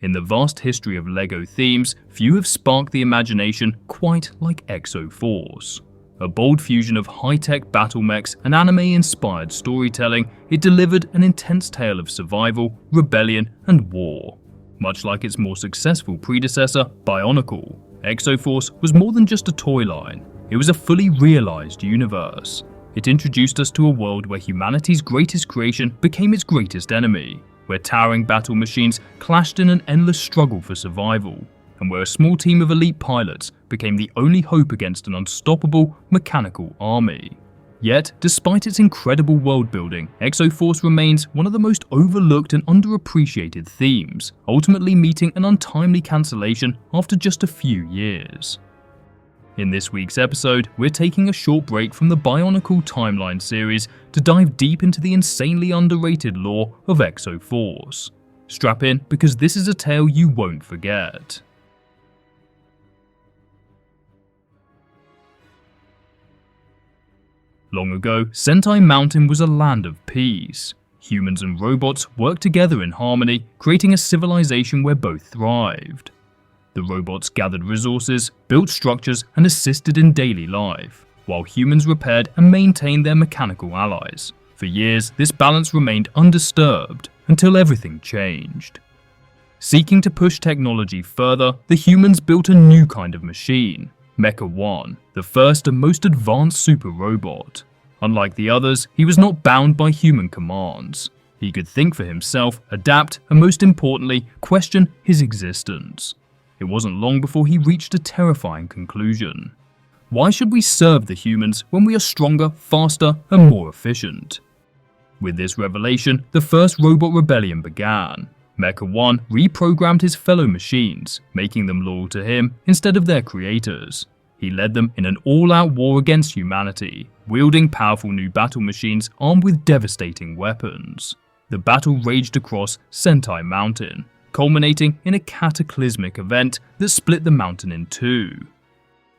In the vast history of LEGO themes, few have sparked the imagination quite like Exo-Force. A bold fusion of high-tech battle mechs and anime-inspired storytelling, it delivered an intense tale of survival, rebellion, and war. Much like its more successful predecessor, Bionicle, Exo-Force was more than just a toy line. It was a fully realized universe. It introduced us to a world where humanity's greatest creation became its greatest enemy, where towering battle machines clashed in an endless struggle for survival, and where a small team of elite pilots became the only hope against an unstoppable mechanical army. Yet, despite its incredible world building, Exo-Force remains one of the most overlooked and underappreciated themes, ultimately meeting an untimely cancellation after just a few years. In this week's episode, we're taking a short break from the Bionicle timeline series to dive deep into the insanely underrated lore of Exo-Force. Strap in, because this is a tale you won't forget. Long ago, Sentai Mountain was a land of peace. Humans and robots worked together in harmony, creating a civilization where both thrived. The robots gathered resources, built structures, and assisted in daily life, while humans repaired and maintained their mechanical allies. For years, this balance remained undisturbed until everything changed. Seeking to push technology further, the humans built a new kind of machine, Meca One, the first and most advanced super robot. Unlike the others, he was not bound by human commands. He could think for himself, adapt, and most importantly, question his existence. It wasn't long before he reached a terrifying conclusion. Why should we serve the humans when we are stronger, faster, and more efficient? With this revelation, the first robot rebellion began. Meca One reprogrammed his fellow machines, making them loyal to him instead of their creators. He led them in an all-out war against humanity, wielding powerful new battle machines armed with devastating weapons. The battle raged across Sentai Mountain, culminating in a cataclysmic event that split the mountain in two.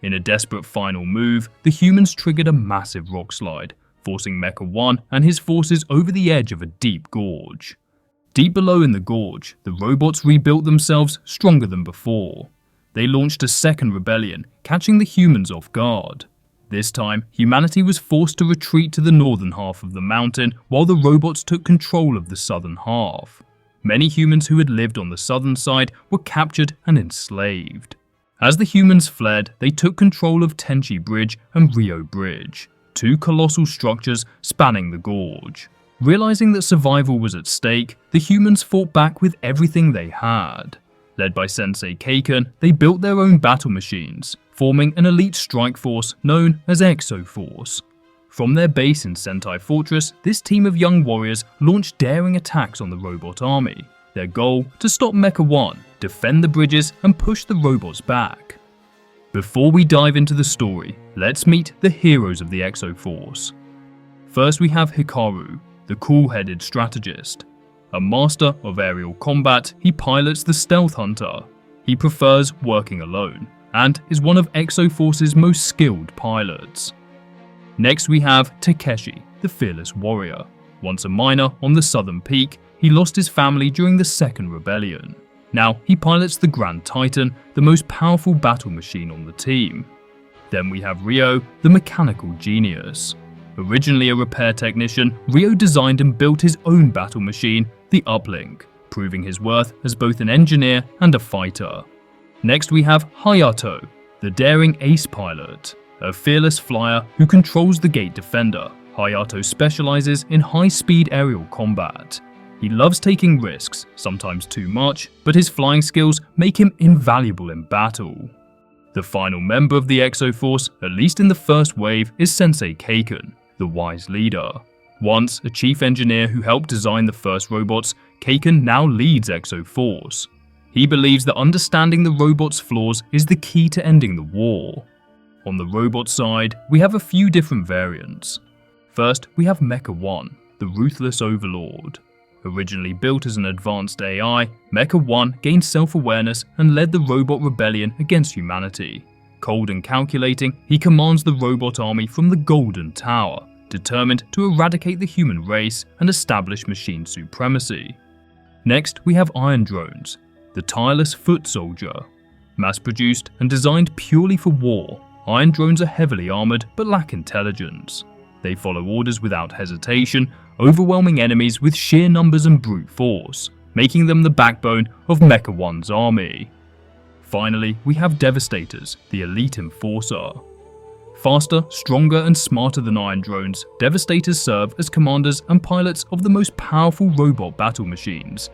In a desperate final move, the humans triggered a massive rock slide, forcing Meca One and his forces over the edge of a deep gorge. Deep below in the gorge, the robots rebuilt themselves stronger than before. They launched a second rebellion, catching the humans off guard. This time, humanity was forced to retreat to the northern half of the mountain while the robots took control of the southern half. Many humans who had lived on the southern side were captured and enslaved. As the humans fled, they took control of Tenchi Bridge and Rio Bridge, two colossal structures spanning the gorge. Realizing that survival was at stake, the humans fought back with everything they had. Led by Sensei Keiken, they built their own battle machines, forming an elite strike force known as Exo-Force. From their base in Sentai Fortress, this team of young warriors launched daring attacks on the robot army. Their goal? To stop Meca One, defend the bridges, and push the robots back. Before we dive into the story, let's meet the heroes of the Exo-Force. First we have Hikaru, the cool-headed strategist. A master of aerial combat, he pilots the Stealth Hunter. He prefers working alone, and is one of Exo-Force's most skilled pilots. Next we have Takeshi, the fearless warrior. Once a miner on the southern peak, he lost his family during the Second Rebellion. Now he pilots the Grand Titan, the most powerful battle machine on the team. Then we have Ryo, the mechanical genius. Originally a repair technician, Ryo designed and built his own battle machine, the Uplink, proving his worth as both an engineer and a fighter. Next we have Hayato, the daring ace pilot. A fearless flyer who controls the gate defender, Hayato specializes in high-speed aerial combat. He loves taking risks, sometimes too much, but his flying skills make him invaluable in battle. The final member of the Exo-Force, at least in the first wave, is Sensei Keiken, the wise leader. Once a chief engineer who helped design the first robots, Keiken now leads Exo-Force. He believes that understanding the robots' flaws is the key to ending the war. On the robot side, we have a few different variants. First, we have Meca One, the ruthless overlord. Originally built as an advanced AI, Meca One gained self-awareness and led the robot rebellion against humanity. Cold and calculating, he commands the robot army from the Golden Tower, determined to eradicate the human race and establish machine supremacy. Next, we have Iron Drones. the tireless foot soldier. Mass-produced and designed purely for war, iron drones are heavily armored but lack intelligence. They follow orders without hesitation, overwhelming enemies with sheer numbers and brute force, making them the backbone of Meca One's army. Finally, we have Devastators, the elite enforcer. Faster, stronger and smarter than iron drones, Devastators serve as commanders and pilots of the most powerful robot battle machines.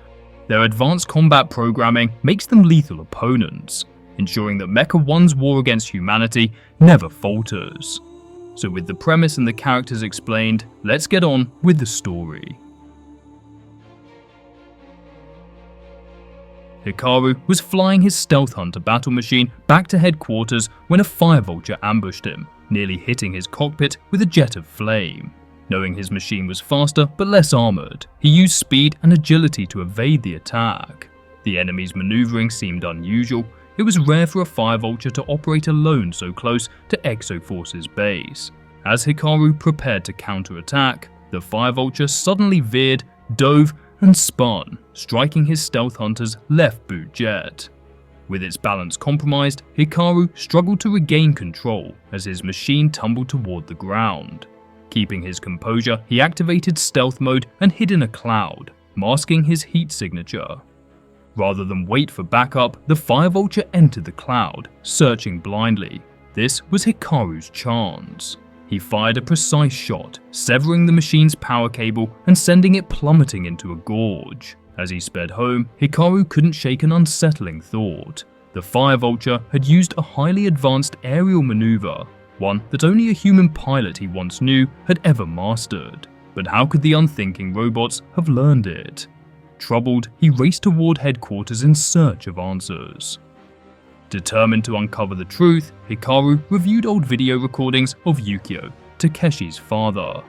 Their advanced combat programming makes them lethal opponents, ensuring that Meca One's war against humanity never falters. So with the premise and the characters explained, let's get on with the story. Hikaru was flying his stealth hunter battle machine back to headquarters when a fire vulture ambushed him, nearly hitting his cockpit with a jet of flame. Knowing his machine was faster but less armored, he used speed and agility to evade the attack. The enemy's maneuvering seemed unusual. It was rare for a fire vulture to operate alone so close to Exo-Force's base. As Hikaru prepared to counterattack, the fire vulture suddenly veered, dove, and spun, striking his stealth hunter's left boot jet. With its balance compromised, Hikaru struggled to regain control as his machine tumbled toward the ground. Keeping his composure, he activated stealth mode and hid in a cloud, masking his heat signature. Rather than wait for backup, the fire vulture entered the cloud, searching blindly. This was Hikaru's chance. He fired a precise shot, severing the machine's power cable and sending it plummeting into a gorge. As he sped home, Hikaru couldn't shake an unsettling thought. The fire vulture had used a highly advanced aerial maneuver, one that only a human pilot he once knew had ever mastered. But how could the unthinking robots have learned it? Troubled, he raced toward headquarters in search of answers. Determined to uncover the truth, Hikaru reviewed old video recordings of Yukio, Takeshi's father.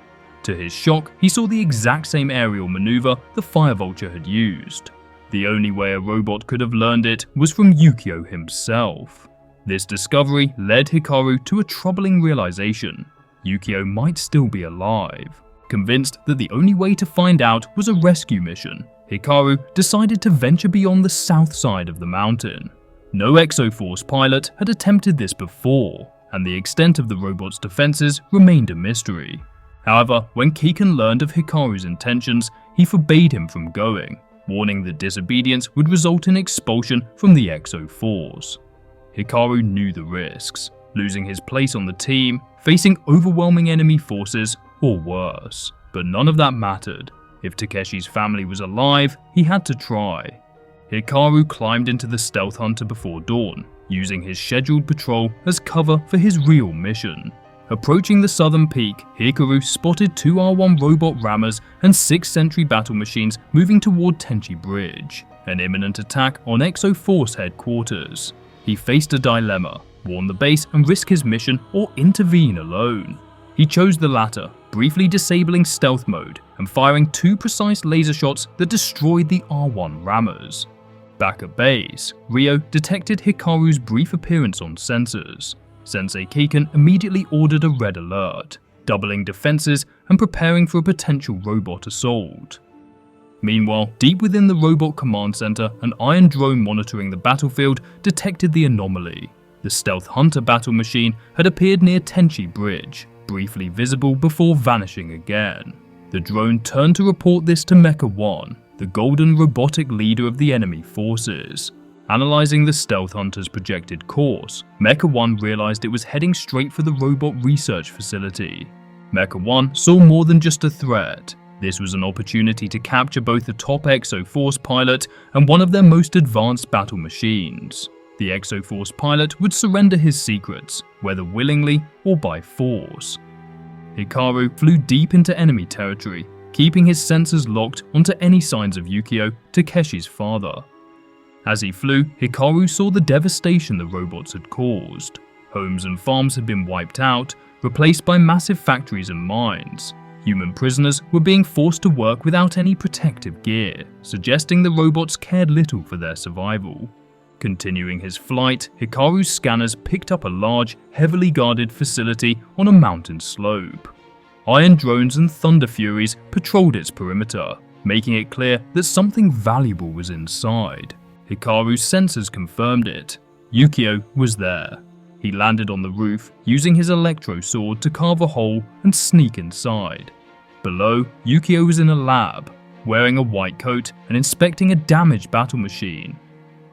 To his shock, he saw the exact same aerial maneuver the fire vulture had used. The only way a robot could have learned it was from Yukio himself. This discovery led Hikaru to a troubling realization. Yukio might still be alive. Convinced that the only way to find out was a rescue mission, Hikaru decided to venture beyond the south side of the mountain. No Exo-Force pilot had attempted this before, and the extent of the robot's defenses remained a mystery. However, when Keiken learned of Hikaru's intentions, he forbade him from going, warning that disobedience would result in expulsion from the Exo-Force. Hikaru knew the risks, losing his place on the team, facing overwhelming enemy forces, or worse. But none of that mattered. If Takeshi's family was alive, he had to try. Hikaru climbed into the stealth hunter before dawn, using his scheduled patrol as cover for his real mission. Approaching the southern peak, Hikaru spotted 2 R1 robot rammers and 6 sentry battle machines moving toward Tenchi Bridge, an imminent attack on Exo-Force headquarters. He faced a dilemma: warn the base and risk his mission, or intervene alone. He chose the latter, briefly disabling stealth mode and firing 2 precise laser shots that destroyed the R1 rammers. Back at base, Ryo detected Hikaru's brief appearance on sensors. Sensei Keiken immediately ordered a red alert, doubling defenses and preparing for a potential robot assault. Meanwhile, deep within the robot command center, an iron drone monitoring the battlefield detected the anomaly. The stealth hunter battle machine had appeared near Tenchi Bridge, briefly visible before vanishing again. The drone turned to report this to Meca One, the golden robotic leader of the enemy forces. Analyzing the stealth hunter's projected course, Meca One realized it was heading straight for the robot research facility. Meca One saw more than just a threat. This was an opportunity to capture both the top Exo-Force pilot and one of their most advanced battle machines. The Exo-Force pilot would surrender his secrets, whether willingly or by force. Hikaru flew deep into enemy territory, keeping his sensors locked onto any signs of Yukio, Takeshi's father. As he flew, Hikaru saw the devastation the robots had caused. Homes and farms had been wiped out, replaced by massive factories and mines. Human prisoners were being forced to work without any protective gear, suggesting the robots cared little for their survival. Continuing his flight, Hikaru's scanners picked up a large, heavily guarded facility on a mountain slope. Iron drones and thunder furies patrolled its perimeter, making it clear that something valuable was inside. Hikaru's sensors confirmed it. Yukio was there. He landed on the roof, using his electro sword to carve a hole and sneak inside. Below, Yukio was in a lab, wearing a white coat and inspecting a damaged battle machine.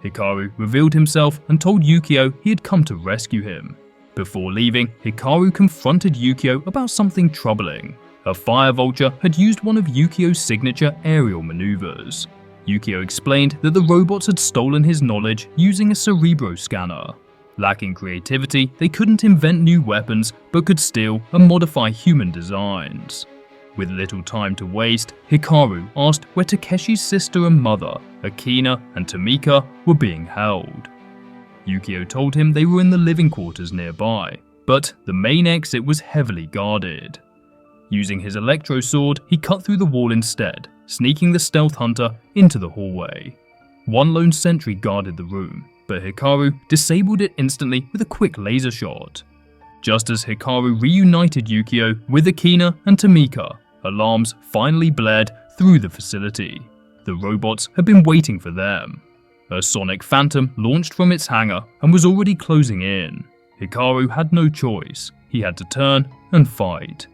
Hikaru revealed himself and told Yukio he had come to rescue him. Before leaving, Hikaru confronted Yukio about something troubling. A fire vulture had used one of Yukio's signature aerial maneuvers. Yukio explained that the robots had stolen his knowledge using a cerebro scanner. Lacking creativity, they couldn't invent new weapons but could steal and modify human designs. With little time to waste, Hikaru asked where Takeshi's sister and mother, Akina and Tamika, were being held. Yukio told him they were in the living quarters nearby, but the main exit was heavily guarded. Using his electro sword, he cut through the wall instead, sneaking the stealth hunter into the hallway. One lone sentry guarded the room, but Hikaru disabled it instantly with a quick laser shot. Just as Hikaru reunited Yukio with Akina and Tamika, alarms finally blared through the facility. The robots had been waiting for them. A sonic phantom launched from its hangar and was already closing in. Hikaru had no choice. He had to turn and fight.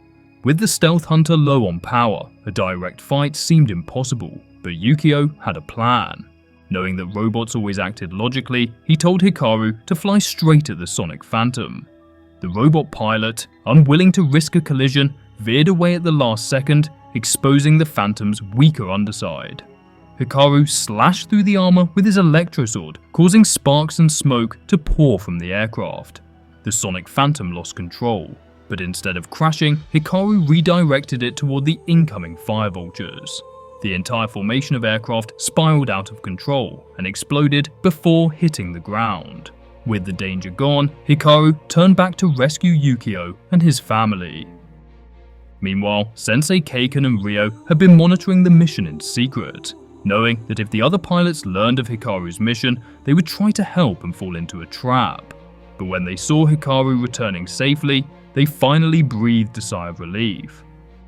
With the stealth hunter low on power, a direct fight seemed impossible, but Yukio had a plan. Knowing that robots always acted logically, he told Hikaru to fly straight at the sonic phantom. The robot pilot, unwilling to risk a collision, veered away at the last second, exposing the phantom's weaker underside. Hikaru slashed through the armor with his electro sword, causing sparks and smoke to pour from the aircraft. The sonic phantom lost control, but instead of crashing, Hikaru redirected it toward the incoming fire vultures. The entire formation of aircraft spiraled out of control and exploded before hitting the ground. With the danger gone, Hikaru turned back to rescue Yukio and his family. Meanwhile, Sensei Keiken and Ryo had been monitoring the mission in secret, knowing that if the other pilots learned of Hikaru's mission, they would try to help and fall into a trap. But when they saw Hikaru returning safely, they finally breathed a sigh of relief.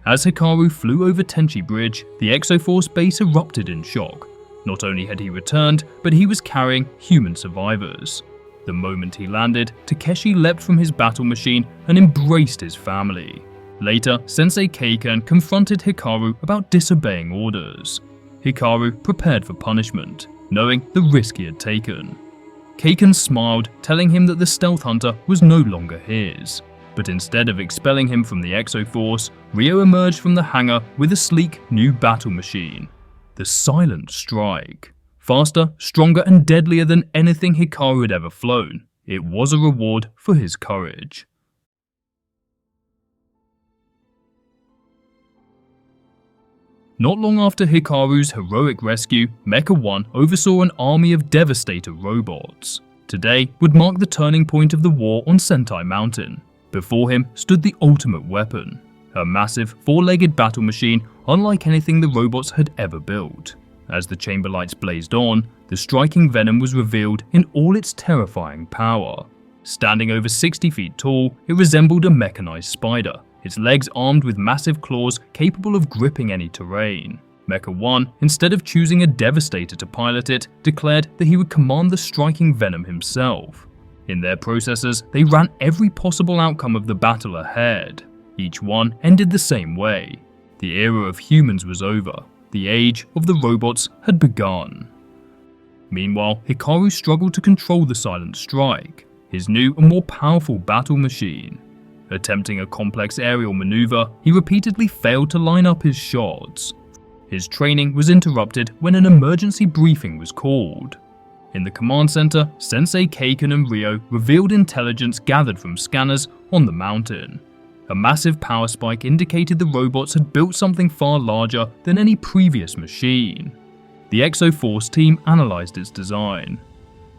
As Hikaru flew over Tenchi Bridge, the Exo-Force base erupted in shock. Not only had he returned, but he was carrying human survivors. The moment he landed, Takeshi leapt from his battle machine and embraced his family. Later, Sensei Keiken confronted Hikaru about disobeying orders. Hikaru prepared for punishment, knowing the risk he had taken. Keiken smiled, telling him that the stealth hunter was no longer his. But instead of expelling him from the Exo-Force, Ryo emerged from the hangar with a sleek new battle machine. The Silent Strike. Faster, stronger and deadlier than anything Hikaru had ever flown. It was a reward for his courage. Not long after Hikaru's heroic rescue, Meca One oversaw an army of Devastator robots. Today would mark the turning point of the war on Sentai Mountain. Before him stood the ultimate weapon, a massive four-legged battle machine unlike anything the robots had ever built. As the chamber lights blazed on, the striking venom was revealed in all its terrifying power. Standing over 60 feet tall, it resembled a mechanized spider, its legs armed with massive claws capable of gripping any terrain. Meca One, instead of choosing a Devastator to pilot it, declared that he would command the striking venom himself. In their processors, they ran every possible outcome of the battle ahead. Each one ended the same way. The era of humans was over. The age of the robots had begun. Meanwhile, Hikaru struggled to control the Silent Strike, his new and more powerful battle machine. Attempting a complex aerial maneuver, he repeatedly failed to line up his shots. His training was interrupted when an emergency briefing was called. In the command center, Sensei Keiken and Ryo revealed intelligence gathered from scanners on the mountain. A massive power spike indicated the robots had built something far larger than any previous machine. The Exo-Force team analyzed its design.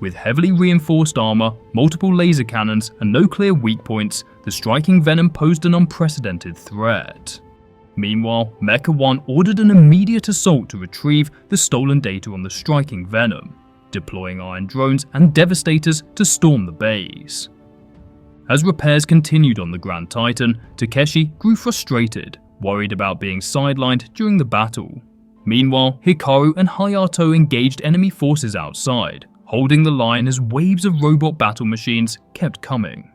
With heavily reinforced armor, multiple laser cannons, and no clear weak points, the striking venom posed an unprecedented threat. Meanwhile, Meca One ordered an immediate assault to retrieve the stolen data on the striking venom, deploying iron drones and devastators to storm the base. As repairs continued on the Grand Titan, Takeshi grew frustrated, worried about being sidelined during the battle. Meanwhile, Hikaru and Hayato engaged enemy forces outside, holding the line as waves of robot battle machines kept coming.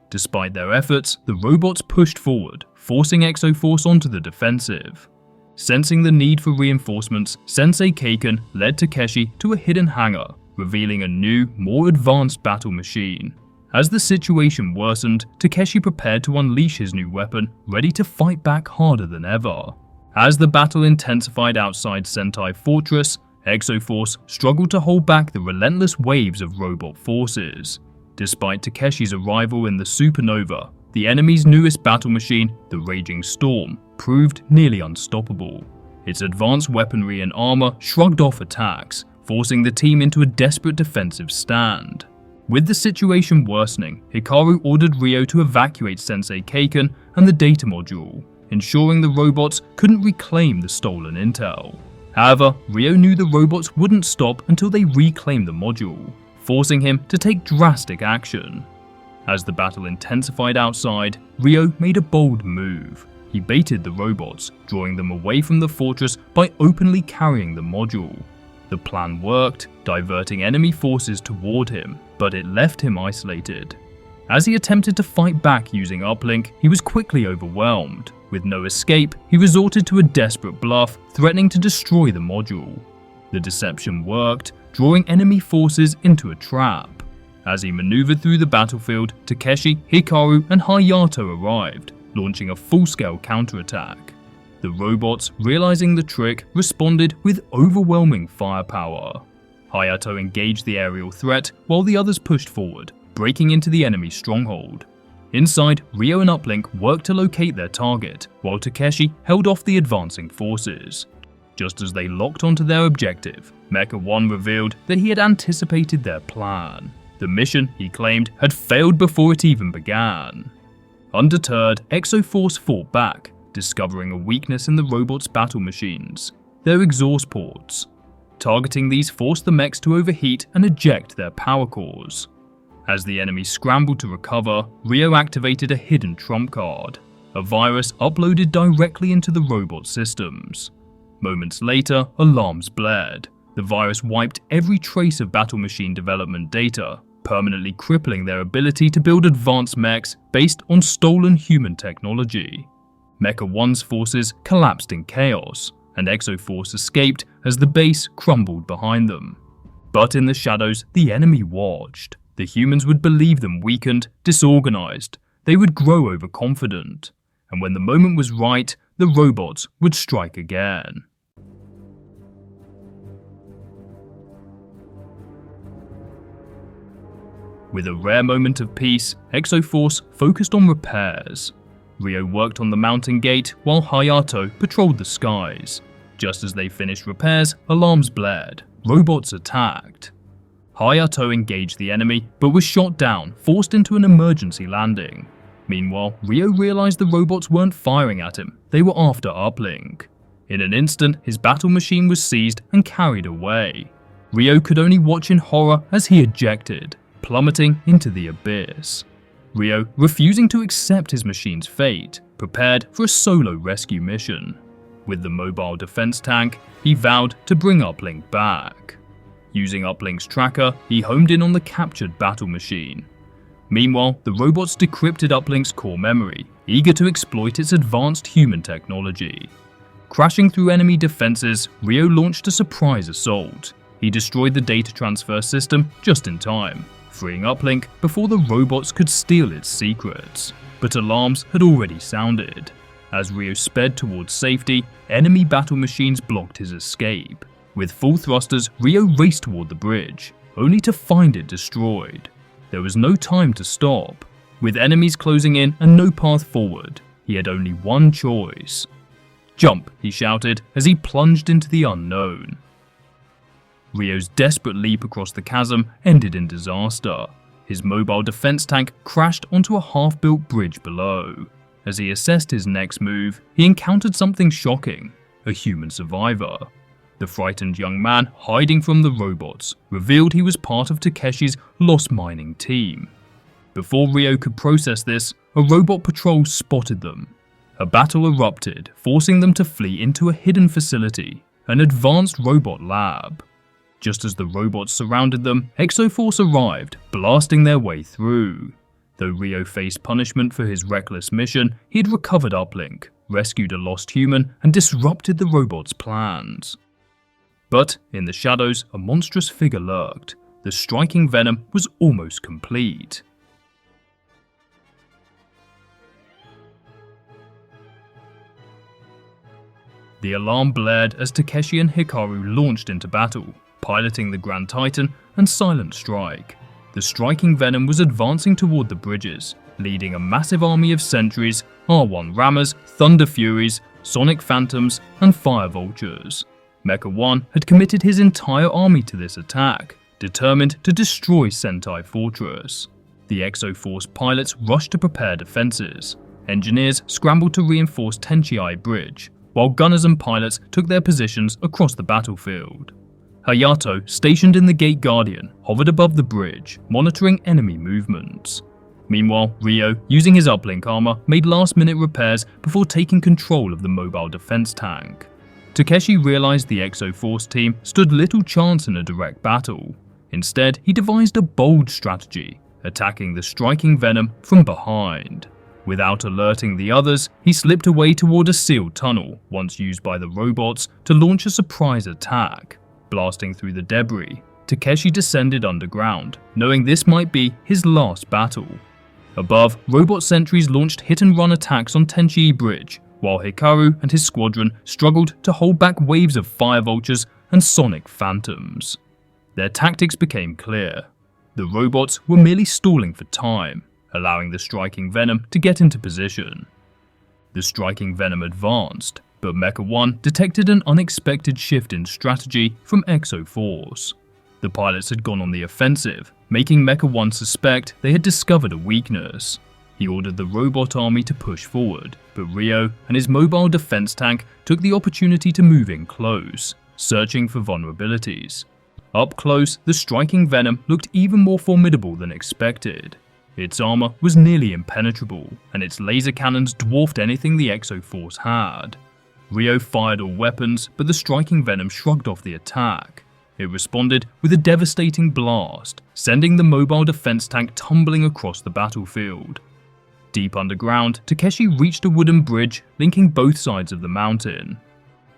Despite their efforts, the robots pushed forward, forcing Exo-Force onto the defensive. Sensing the need for reinforcements, Sensei Keiken led Takeshi to a hidden hangar, revealing a new, more advanced battle machine. As the situation worsened, Takeshi prepared to unleash his new weapon, ready to fight back harder than ever. As the battle intensified outside Sentai Fortress, Exo-Force struggled to hold back the relentless waves of robot forces. Despite Takeshi's arrival in the supernova, the enemy's newest battle machine, the Raging Storm, proved nearly unstoppable. Its advanced weaponry and armor shrugged off attacks, forcing the team into a desperate defensive stand. With the situation worsening, Hikaru ordered Ryo to evacuate Sensei Keiken and the data module, ensuring the robots couldn't reclaim the stolen intel. However, Ryo knew the robots wouldn't stop until they reclaimed the module, forcing him to take drastic action. As the battle intensified outside, Ryo made a bold move. He baited the robots, drawing them away from the fortress by openly carrying the module. The plan worked, diverting enemy forces toward him, but it left him isolated. As he attempted to fight back using Uplink, he was quickly overwhelmed. With no escape, he resorted to a desperate bluff, threatening to destroy the module. The deception worked, drawing enemy forces into a trap. As he maneuvered through the battlefield, Takeshi, Hikaru, and Hayato arrived, launching a full-scale counterattack. The robots, realizing the trick, responded with overwhelming firepower. Hayato engaged the aerial threat while the others pushed forward, breaking into the enemy's stronghold. Inside, Ryo and Uplink worked to locate their target, while Takeshi held off the advancing forces. Just as they locked onto their objective, Meca One revealed that he had anticipated their plan. The mission, he claimed, had failed before it even began. Undeterred, Exo-Force fought back, discovering a weakness in the robots' battle machines, their exhaust ports. Targeting these forced the mechs to overheat and eject their power cores. As the enemy scrambled to recover, Ryo activated a hidden trump card, a virus uploaded directly into the robot systems. Moments later, alarms blared. The virus wiped every trace of battle machine development data, permanently crippling their ability to build advanced mechs based on stolen human technology. Meca One's forces collapsed in chaos, and Exo-Force escaped as the base crumbled behind them. But in the shadows, the enemy watched. The humans would believe them weakened, disorganized. They would grow overconfident. And when the moment was right, the robots would strike again. With a rare moment of peace, Exo-Force focused on repairs. Ryo worked on the mountain gate while Hayato patrolled the skies. Just as they finished repairs, alarms blared. Robots attacked. Hayato engaged the enemy, but was shot down, forced into an emergency landing. Meanwhile, Ryo realized the robots weren't firing at him, they were after Uplink. In an instant, his battle machine was seized and carried away. Ryo could only watch in horror as he ejected, plummeting into the abyss. Ryo, refusing to accept his machine's fate, prepared for a solo rescue mission. With the mobile defense tank, he vowed to bring Uplink back. Using Uplink's tracker, he homed in on the captured battle machine. Meanwhile, the robots decrypted Uplink's core memory, eager to exploit its advanced human technology. Crashing through enemy defenses, Ryo launched a surprise assault. He destroyed the data transfer system just in time, freeing Uplink before the robots could steal its secrets. But alarms had already sounded. As Ryo sped towards safety, enemy battle machines blocked his escape. With full thrusters, Ryo raced toward the bridge, only to find it destroyed. There was no time to stop. With enemies closing in and no path forward, he had only one choice. "Jump," he shouted as he plunged into the unknown. Ryo's desperate leap across the chasm ended in disaster. His mobile defense tank crashed onto a half-built bridge below. As he assessed his next move, he encountered something shocking: a human survivor. The frightened young man, hiding from the robots, revealed he was part of Takeshi's lost mining team. Before Ryo could process this, a robot patrol spotted them. A battle erupted, forcing them to flee into a hidden facility, an advanced robot lab. Just as the robots surrounded them, Exo-Force arrived, blasting their way through. Though Rio faced punishment for his reckless mission, he had recovered Uplink, rescued a lost human, and disrupted the robots' plans. But in the shadows, a monstrous figure lurked. The striking venom was almost complete. The alarm blared as Takeshi and Hikaru launched into battle, piloting the Grand Titan and Silent Strike. The striking venom was advancing toward the bridges, leading a massive army of sentries, R1 rammers, Thunder Furies, Sonic Phantoms, and Fire Vultures. Meca One had committed his entire army to this attack, determined to destroy Sentai Fortress. The Exo-Force pilots rushed to prepare defenses. Engineers scrambled to reinforce Tenchi Bridge, while gunners and pilots took their positions across the battlefield. Hayato, stationed in the Gate Guardian, hovered above the bridge, monitoring enemy movements. Meanwhile, Rio, using his uplink armor, made last-minute repairs before taking control of the mobile defense tank. Takeshi realized the Exo-Force team stood little chance in a direct battle. Instead, he devised a bold strategy, attacking the striking venom from behind. Without alerting the others, he slipped away toward a sealed tunnel, once used by the robots, to launch a surprise attack. Blasting through the debris, Takeshi descended underground, knowing this might be his last battle. Above, robot sentries launched hit-and-run attacks on Tenchi Bridge, while Hikaru and his squadron struggled to hold back waves of Fire Vultures and Sonic Phantoms. Their tactics became clear. The robots were merely stalling for time, allowing the striking venom to get into position. The striking venom advanced, but Meca One detected an unexpected shift in strategy from Exo-Force. The pilots had gone on the offensive, making Meca One suspect they had discovered a weakness. He ordered the robot army to push forward, but Rio and his mobile defense tank took the opportunity to move in close, searching for vulnerabilities. Up close, the striking venom looked even more formidable than expected. Its armor was nearly impenetrable, and its laser cannons dwarfed anything the Exo-Force had. Rio fired all weapons, but the striking venom shrugged off the attack. It responded with a devastating blast, sending the mobile defense tank tumbling across the battlefield. Deep underground, Takeshi reached a wooden bridge linking both sides of the mountain.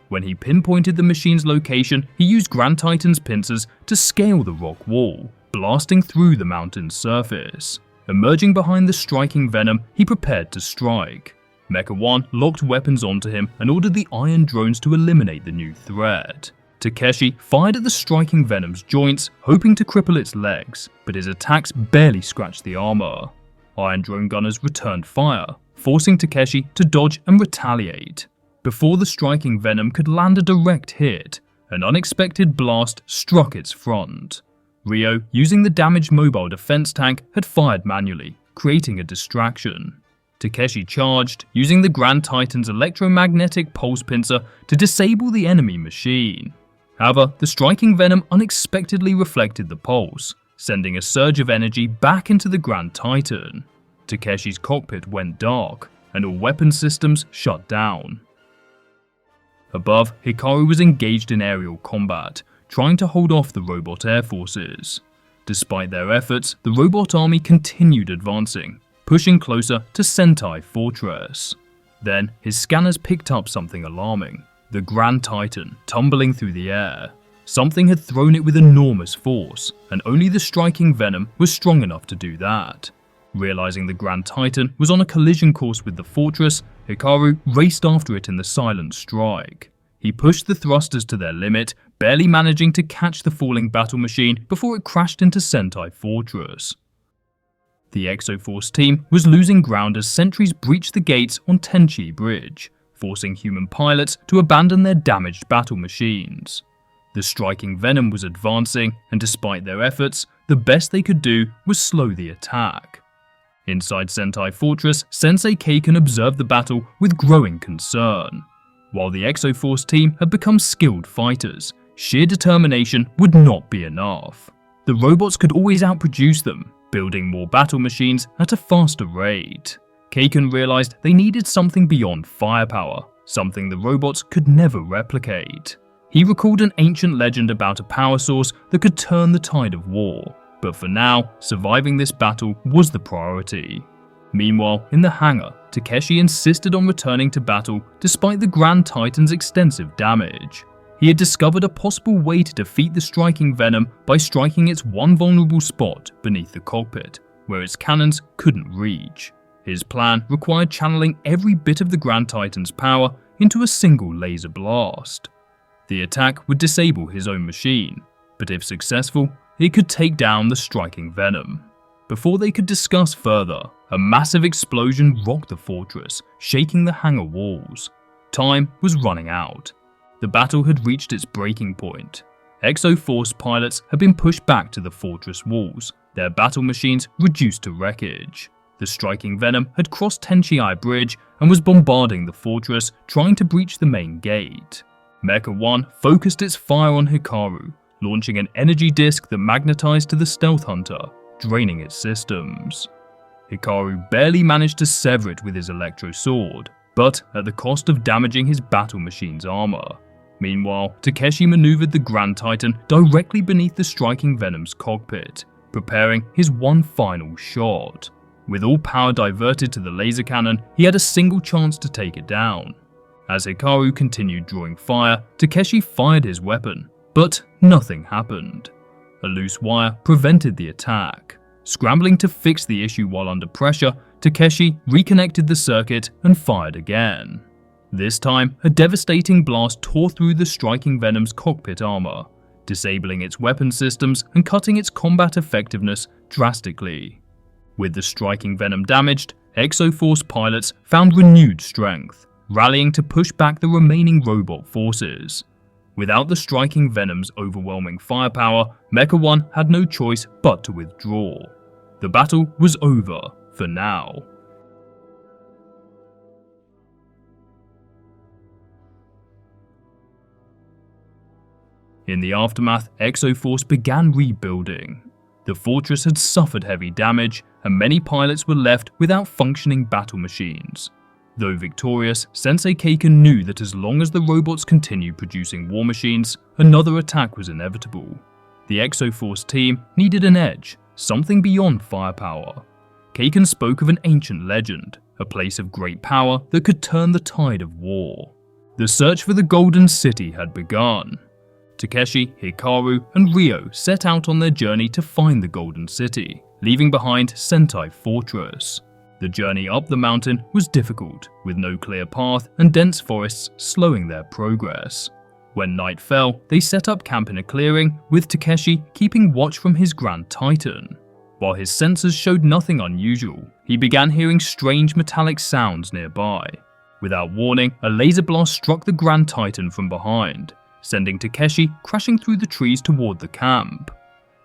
When he pinpointed the machine's location, he used Grand Titan's pincers to scale the rock wall, blasting through the mountain's surface. Emerging behind the striking venom, he prepared to strike. Meca One locked weapons onto him and ordered the iron drones to eliminate the new threat. Takeshi fired at the striking venom's joints, hoping to cripple its legs, but his attacks barely scratched the armor. Iron drone gunners returned fire, forcing Takeshi to dodge and retaliate. Before the striking venom could land a direct hit, an unexpected blast struck its front. Rio, using the damaged mobile defense tank, had fired manually, creating a distraction. Takeshi charged, using the Grand Titan's electromagnetic pulse pincer to disable the enemy machine. However, the striking venom unexpectedly reflected the pulse, sending a surge of energy back into the Grand Titan. Takeshi's cockpit went dark, and all weapon systems shut down. Above, Hikaru was engaged in aerial combat, trying to hold off the robot air forces. Despite their efforts, the robot army continued advancing, pushing closer to Sentai Fortress. Then, his scanners picked up something alarming: the Grand Titan tumbling through the air. Something had thrown it with enormous force, and only the striking venom was strong enough to do that. Realizing the Grand Titan was on a collision course with the Fortress, Hikaru raced after it in the Silent Strike. He pushed the thrusters to their limit, barely managing to catch the falling battle machine before it crashed into Sentai Fortress. The Exo-Force team was losing ground as sentries breached the gates on Tenchi Bridge, forcing human pilots to abandon their damaged battle machines. The striking venom was advancing, and despite their efforts, the best they could do was slow the attack. Inside Sentai Fortress, Sensei Keiken observed the battle with growing concern. While the Exo-Force team had become skilled fighters, sheer determination would not be enough. The robots could always outproduce them, building more battle machines at a faster rate. Keiken realized they needed something beyond firepower, something the robots could never replicate. He recalled an ancient legend about a power source that could turn the tide of war, but for now, surviving this battle was the priority. Meanwhile, in the hangar, Takeshi insisted on returning to battle despite the Grand Titan's extensive damage. He had discovered a possible way to defeat the striking Venom by striking its one vulnerable spot beneath the cockpit, where its cannons couldn't reach. His plan required channeling every bit of the Grand Titan's power into a single laser blast. The attack would disable his own machine, but if successful, it could take down the striking Venom. Before they could discuss further, a massive explosion rocked the fortress, shaking the hangar walls. Time was running out. The battle had reached its breaking point. Exo-Force pilots had been pushed back to the fortress walls, their battle machines reduced to wreckage. The striking Venom had crossed Tenchi Bridge and was bombarding the fortress, trying to breach the main gate. Meca One focused its fire on Hikaru, launching an energy disc that magnetized to the stealth hunter, draining its systems. Hikaru barely managed to sever it with his electro sword, but at the cost of damaging his battle machine's armor. Meanwhile, Takeshi maneuvered the Grand Titan directly beneath the striking Venom's cockpit, preparing his one final shot. With all power diverted to the laser cannon, he had a single chance to take it down. As Hikaru continued drawing fire, Takeshi fired his weapon, but nothing happened. A loose wire prevented the attack. Scrambling to fix the issue while under pressure, Takeshi reconnected the circuit and fired again. This time, a devastating blast tore through the striking Venom's cockpit armor, disabling its weapon systems and cutting its combat effectiveness drastically. With the striking Venom damaged, Exo-Force pilots found renewed strength, rallying to push back the remaining robot forces. Without the striking Venom's overwhelming firepower, Meca One had no choice but to withdraw. The battle was over for now. In the aftermath, Exo-Force began rebuilding. The fortress had suffered heavy damage, and many pilots were left without functioning battle machines. Though victorious, Sensei Keiken knew that as long as the robots continued producing war machines, another attack was inevitable. The Exo-Force team needed an edge, something beyond firepower. Keiken spoke of an ancient legend, a place of great power that could turn the tide of war. The search for the Golden City had begun. Takeshi, Hikaru, and Ryo set out on their journey to find the Golden City, leaving behind Sentai Fortress. The journey up the mountain was difficult, with no clear path and dense forests slowing their progress. When night fell, they set up camp in a clearing, with Takeshi keeping watch from his Grand Titan. While his sensors showed nothing unusual, he began hearing strange metallic sounds nearby. Without warning, a laser blast struck the Grand Titan from behind, sending Takeshi crashing through the trees toward the camp.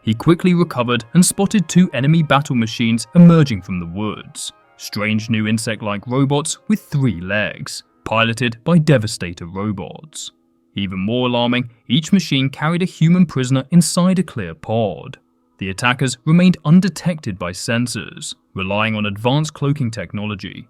He quickly recovered and spotted two enemy battle machines emerging from the woods. Strange new insect-like robots with 3 legs, piloted by Devastator robots. Even more alarming, each machine carried a human prisoner inside a clear pod. The attackers remained undetected by sensors, relying on advanced cloaking technology.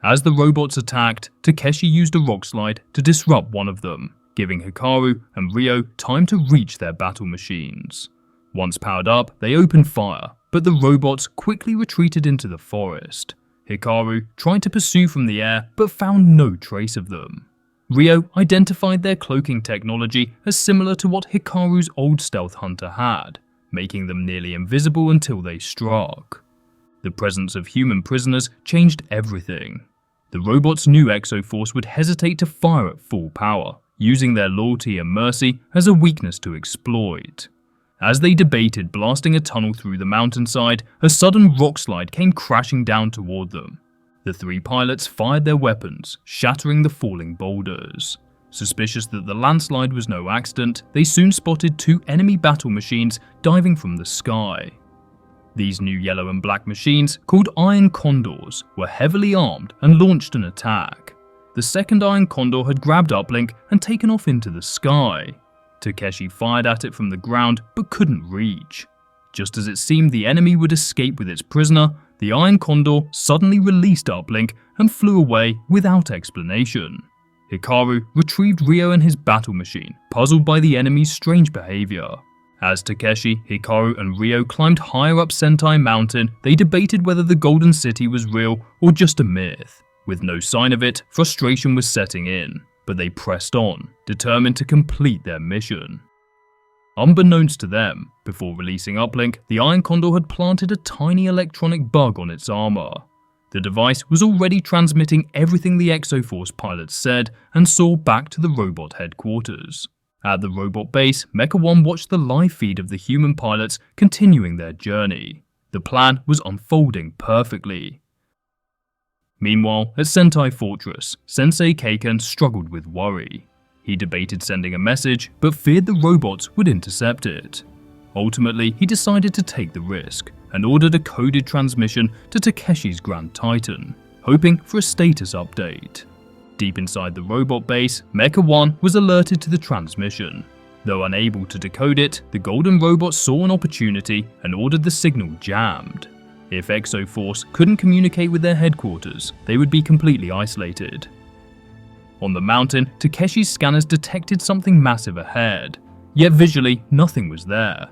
As the robots attacked, Takeshi used a rock slide to disrupt one of them, giving Hikaru and Ryo time to reach their battle machines. Once powered up, they opened fire, but the robots quickly retreated into the forest. Hikaru tried to pursue from the air, but found no trace of them. Ryo identified their cloaking technology as similar to what Hikaru's old stealth hunter had, making them nearly invisible until they struck. The presence of human prisoners changed everything. The robots knew Exo-Force would hesitate to fire at full power, using their loyalty and mercy as a weakness to exploit. As they debated blasting a tunnel through the mountainside, a sudden rock slide came crashing down toward them. The 3 pilots fired their weapons, shattering the falling boulders. Suspicious that the landslide was no accident, they soon spotted 2 enemy battle machines diving from the sky. These new yellow and black machines, called Iron Condors, were heavily armed and launched an attack. The second Iron Condor had grabbed Uplink and taken off into the sky. Takeshi fired at it from the ground but couldn't reach. Just as it seemed the enemy would escape with its prisoner, the Iron Condor suddenly released Uplink and flew away without explanation. Hikaru retrieved Ryo and his battle machine, puzzled by the enemy's strange behavior. As Takeshi, Hikaru and Ryo climbed higher up Sentai Mountain, they debated whether the Golden City was real or just a myth. With no sign of it, frustration was setting in, but they pressed on, determined to complete their mission. Unbeknownst to them, before releasing Uplink, the Iron Condor had planted a tiny electronic bug on its armor. The device was already transmitting everything the Exo-Force pilots said and saw back to the robot headquarters. At the robot base, Meca One watched the live feed of the human pilots continuing their journey. The plan was unfolding perfectly. Meanwhile, at Sentai Fortress, Sensei Keiken struggled with worry. He debated sending a message, but feared the robots would intercept it. Ultimately, he decided to take the risk, and ordered a coded transmission to Takeshi's Grand Titan, hoping for a status update. Deep inside the robot base, Meca One was alerted to the transmission. Though unable to decode it, the golden robot saw an opportunity and ordered the signal jammed. If Exo-Force couldn't communicate with their headquarters, they would be completely isolated. On the mountain, Takeshi's scanners detected something massive ahead, yet visually nothing was there.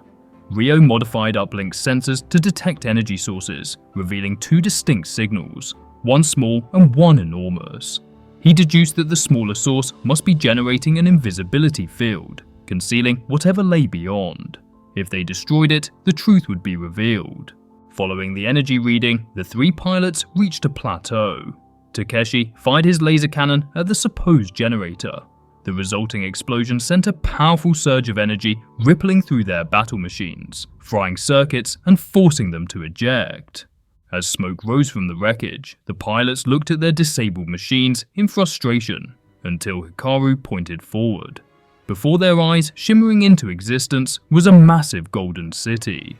Ryo modified Uplink's sensors to detect energy sources, revealing two distinct signals, one small and one enormous. He deduced that the smaller source must be generating an invisibility field, concealing whatever lay beyond. If they destroyed it, the truth would be revealed. Following the energy reading, the three pilots reached a plateau. Takeshi fired his laser cannon at the supposed generator. The resulting explosion sent a powerful surge of energy rippling through their battle machines, frying circuits and forcing them to eject. As smoke rose from the wreckage, the pilots looked at their disabled machines in frustration, until Hikaru pointed forward. Before their eyes, shimmering into existence, was a massive golden city.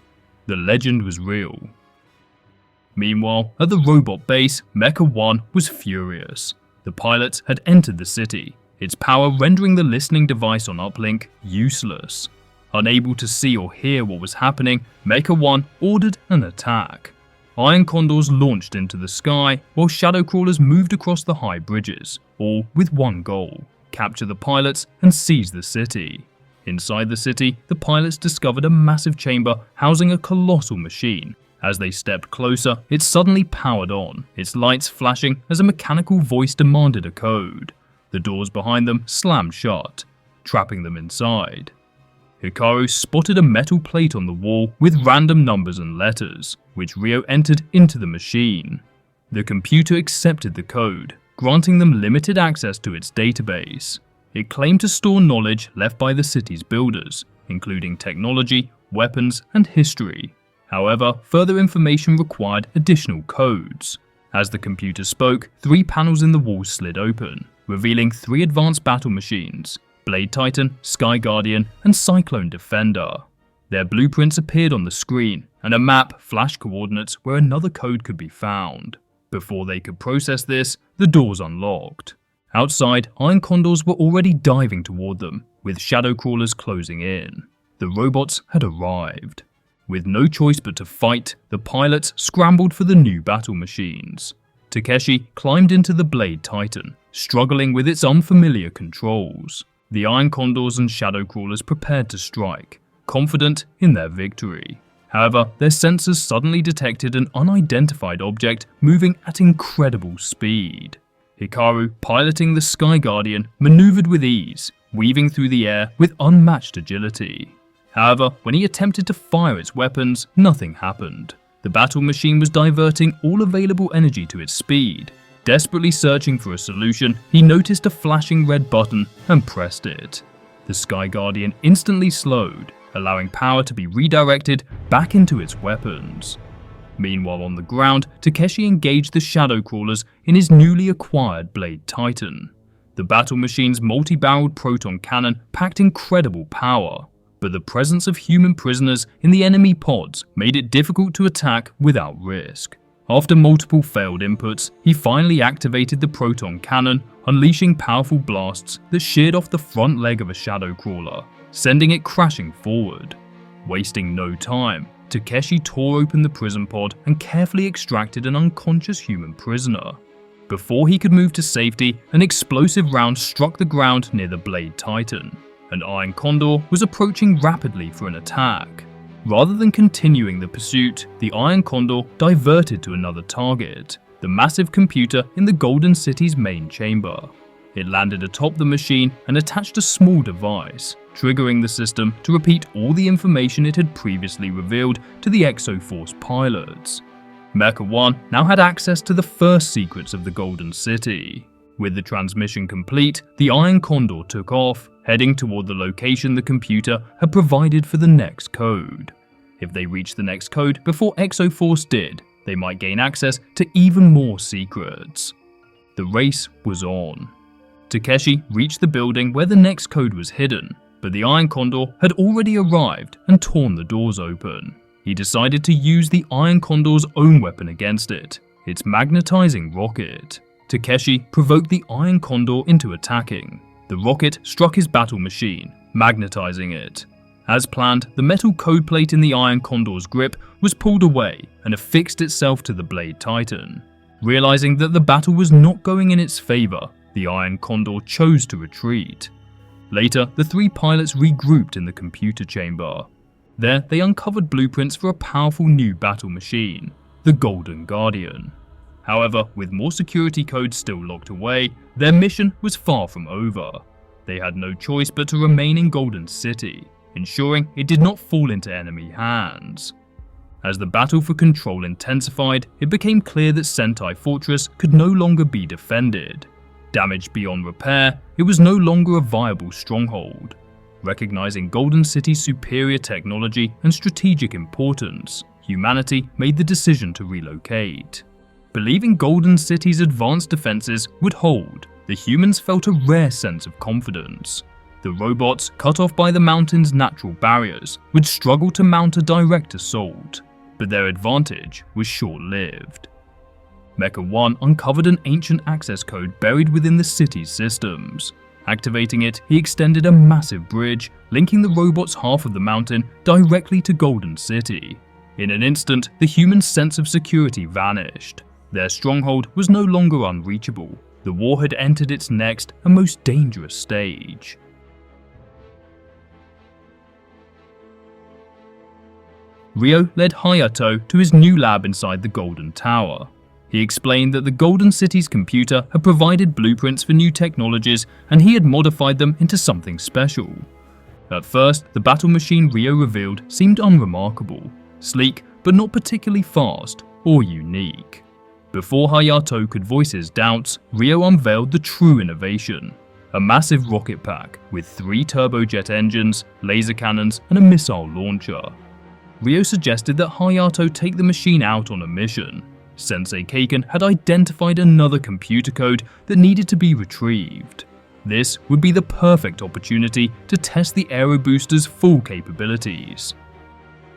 The legend was real. Meanwhile, at the robot base, Meca One was furious. The pilots had entered the city, its power rendering the listening device on Uplink useless. Unable to see or hear what was happening, Meca One ordered an attack. Iron Condors launched into the sky, while shadow crawlers moved across the high bridges, all with one goal: capture the pilots and seize the city. Inside the city, the pilots discovered a massive chamber housing a colossal machine. As they stepped closer, it suddenly powered on, its lights flashing as a mechanical voice demanded a code. The doors behind them slammed shut, trapping them inside. Hikaru spotted a metal plate on the wall with random numbers and letters, which Ryo entered into the machine. The computer accepted the code, granting them limited access to its database. It claimed to store knowledge left by the city's builders, including technology, weapons, and history. However, further information required additional codes. As the computer spoke, 3 panels in the wall slid open, revealing 3 advanced battle machines: Blade Titan, Sky Guardian, and Cyclone Defender. Their blueprints appeared on the screen, and a map flashed coordinates where another code could be found. Before they could process this, the doors unlocked. Outside, Iron Condors were already diving toward them, with shadow crawlers closing in. The robots had arrived. With no choice but to fight, the pilots scrambled for the new battle machines. Takeshi climbed into the Blade Titan, struggling with its unfamiliar controls. The Iron Condors and shadow crawlers prepared to strike, confident in their victory. However, their sensors suddenly detected an unidentified object moving at incredible speed. Hikaru, piloting the Sky Guardian, maneuvered with ease, weaving through the air with unmatched agility. However, when he attempted to fire its weapons, nothing happened. The battle machine was diverting all available energy to its speed. Desperately searching for a solution, he noticed a flashing red button and pressed it. The Sky Guardian instantly slowed, allowing power to be redirected back into its weapons. Meanwhile on the ground, Takeshi engaged the shadow crawlers in his newly acquired Blade Titan. The battle machine's multi-barreled proton cannon packed incredible power, but the presence of human prisoners in the enemy pods made it difficult to attack without risk. After multiple failed inputs, he finally activated the proton cannon, unleashing powerful blasts that sheared off the front leg of a shadow crawler, sending it crashing forward. Wasting no time, Takeshi tore open the prison pod and carefully extracted an unconscious human prisoner. Before he could move to safety, an explosive round struck the ground near the Blade Titan. An Iron Condor was approaching rapidly for an attack. Rather than continuing the pursuit, the Iron Condor diverted to another target, the massive computer in the Golden City's main chamber. It landed atop the machine and attached a small device, triggering the system to repeat all the information it had previously revealed to the Exo-Force pilots. Meca One now had access to the first secrets of the Golden City. With the transmission complete, the Iron Condor took off, heading toward the location the computer had provided for the next code. If they reached the next code before Exo-Force did, they might gain access to even more secrets. The race was on. Takeshi reached the building where the next code was hidden, but the Iron Condor had already arrived and torn the doors open. He decided to use the Iron Condor's own weapon against it, its magnetizing rocket. Takeshi provoked the Iron Condor into attacking. The rocket struck his battle machine, magnetizing it. As planned, the metal code plate in the Iron Condor's grip was pulled away and affixed itself to the Blade Titan. Realizing that the battle was not going in its favor, the Iron Condor chose to retreat. Later, the three pilots regrouped in the computer chamber. There, they uncovered blueprints for a powerful new battle machine, the Golden Guardian. However, with more security codes still locked away, their mission was far from over. They had no choice but to remain in Golden City, ensuring it did not fall into enemy hands. As the battle for control intensified, it became clear that Sentai Fortress could no longer be defended. Damaged beyond repair, it was no longer a viable stronghold. Recognizing Golden City's superior technology and strategic importance, humanity made the decision to relocate. Believing Golden City's advanced defenses would hold, the humans felt a rare sense of confidence. The robots, cut off by the mountain's natural barriers, would struggle to mount a direct assault, but their advantage was short-lived. Meca One uncovered an ancient access code buried within the city's systems. Activating it, he extended a massive bridge, linking the robot's half of the mountain directly to Golden City. In an instant, the humans' sense of security vanished. Their stronghold was no longer unreachable. The war had entered its next and most dangerous stage. Ryo led Hayato to his new lab inside the Golden Tower. He explained that the Golden City's computer had provided blueprints for new technologies and he had modified them into something special. At first, the battle machine Ryo revealed seemed unremarkable, sleek but not particularly fast or unique. Before Hayato could voice his doubts, Ryo unveiled the true innovation, a massive rocket pack with 3 turbojet engines, laser cannons and a missile launcher. Ryo suggested that Hayato take the machine out on a mission. Sensei Keiken had identified another computer code that needed to be retrieved. This would be the perfect opportunity to test the aero booster's full capabilities.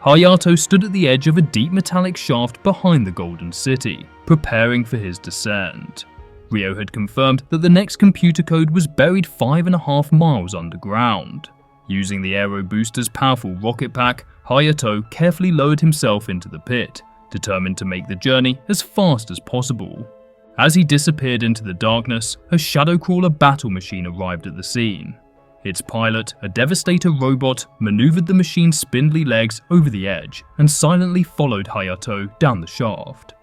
Hayato stood at the edge of a deep metallic shaft behind the Golden City, preparing for his descent. Ryo had confirmed that the next computer code was buried 5.5 miles underground. Using the aero booster's powerful rocket pack, Hayato carefully lowered himself into the pit, determined to make the journey as fast as possible. As he disappeared into the darkness, a shadow crawler battle machine arrived at the scene. Its pilot, a Devastator robot, maneuvered the machine's spindly legs over the edge and silently followed Hayato down the shaft.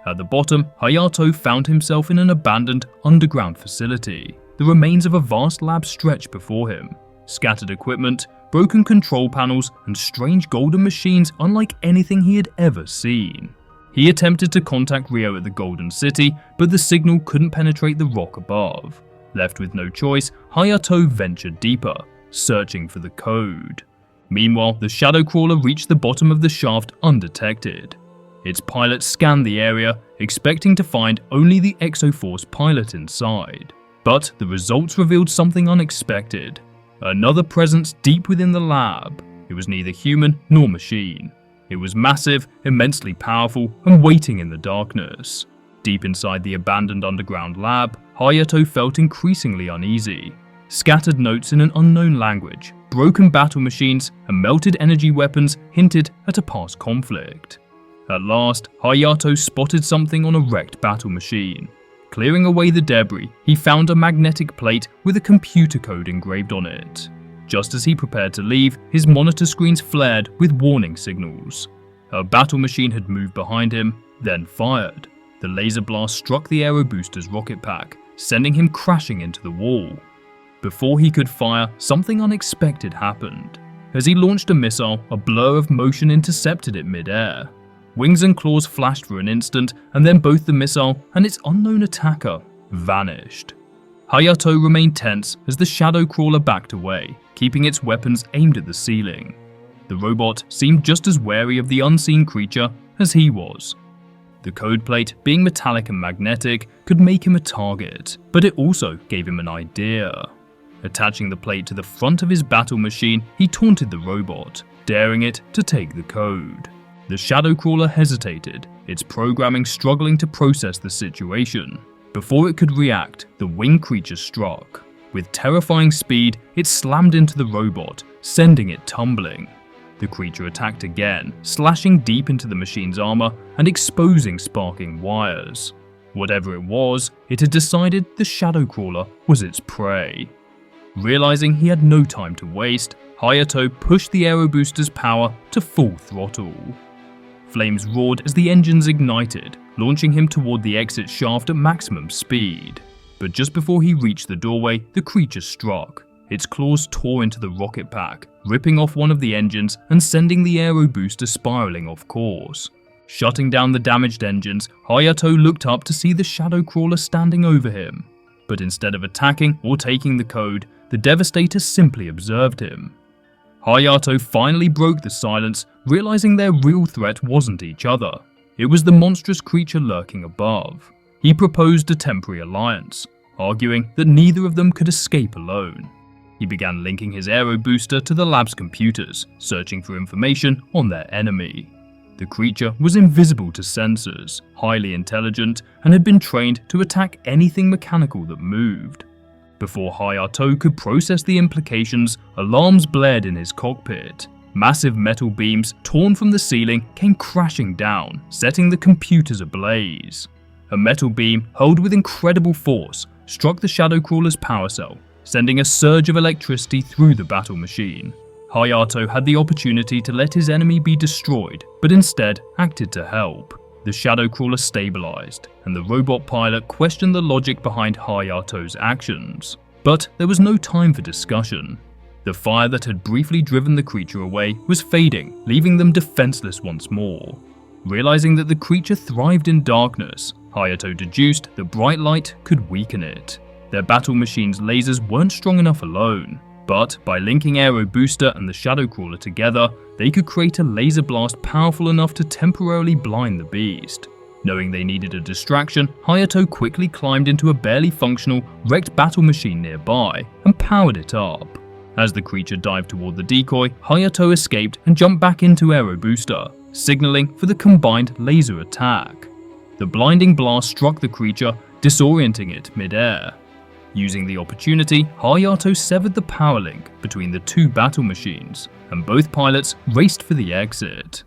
At the bottom, Hayato found himself in an abandoned underground facility. The remains of a vast lab stretched before him. Scattered equipment, broken control panels, and strange golden machines unlike anything he had ever seen. He attempted to contact Ryo at the Golden City, but the signal couldn't penetrate the rock above. Left with no choice, Hayato ventured deeper, searching for the code. Meanwhile, the shadow crawler reached the bottom of the shaft undetected. Its pilot scanned the area, expecting to find only the Exo-Force pilot inside. But the results revealed something unexpected. Another presence deep within the lab. It was neither human nor machine. It was massive, immensely powerful, and waiting in the darkness. Deep inside the abandoned underground lab, Hayato felt increasingly uneasy. Scattered notes in an unknown language, broken battle machines, and melted energy weapons hinted at a past conflict. At last, Hayato spotted something on a wrecked battle machine. Clearing away the debris, he found a magnetic plate with a computer code engraved on it. Just as he prepared to leave, his monitor screens flared with warning signals. A battle machine had moved behind him, then fired. The laser blast struck the aero booster's rocket pack, sending him crashing into the wall. Before he could fire, something unexpected happened. As he launched a missile, a blur of motion intercepted it mid-air. Wings and claws flashed for an instant, and then both the missile and its unknown attacker vanished. Hayato remained tense as the shadow crawler backed away, keeping its weapons aimed at the ceiling. The robot seemed just as wary of the unseen creature as he was. The code plate, being metallic and magnetic, could make him a target, but it also gave him an idea. Attaching the plate to the front of his battle machine, he taunted the robot, daring it to take the code. The shadow crawler hesitated, its programming struggling to process the situation. Before it could react, the winged creature struck. With terrifying speed, it slammed into the robot, sending it tumbling. The creature attacked again, slashing deep into the machine's armor and exposing sparking wires. Whatever it was, it had decided the shadow crawler was its prey. Realizing he had no time to waste, Hayato pushed the aero booster's power to full throttle. Flames roared as the engines ignited, launching him toward the exit shaft at maximum speed. But just before he reached the doorway, the creature struck. Its claws tore into the rocket pack, ripping off one of the engines and sending the aero booster spiraling off course. Shutting down the damaged engines, Hayato looked up to see the shadow crawler standing over him. But instead of attacking or taking the code, the Devastator simply observed him. Hayato finally broke the silence, realizing their real threat wasn't each other. It was the monstrous creature lurking above. He proposed a temporary alliance, arguing that neither of them could escape alone. He began linking his aero booster to the lab's computers, searching for information on their enemy. The creature was invisible to sensors, highly intelligent, and had been trained to attack anything mechanical that moved. Before Hayato could process the implications, alarms blared in his cockpit. Massive metal beams torn from the ceiling came crashing down, setting the computers ablaze. A metal beam, hurled with incredible force, struck the shadow crawler's power cell, sending a surge of electricity through the battle machine. Hayato had the opportunity to let his enemy be destroyed, but instead acted to help. The shadow crawler stabilized, and the robot pilot questioned the logic behind Hayato's actions. But there was no time for discussion. The fire that had briefly driven the creature away was fading, leaving them defenseless once more. Realizing that the creature thrived in darkness, Hayato deduced that bright light could weaken it. Their battle machine's lasers weren't strong enough alone, but by linking Aero Booster and the Shadow Crawler together, they could create a laser blast powerful enough to temporarily blind the beast. Knowing they needed a distraction, Hayato quickly climbed into a barely functional, wrecked battle machine nearby and powered it up. As the creature dived toward the decoy, Hayato escaped and jumped back into Aero Booster, signaling for the combined laser attack. The blinding blast struck the creature, disorienting it mid-air. Using the opportunity, Hayato severed the power link between the two battle machines, and both pilots raced for the exit.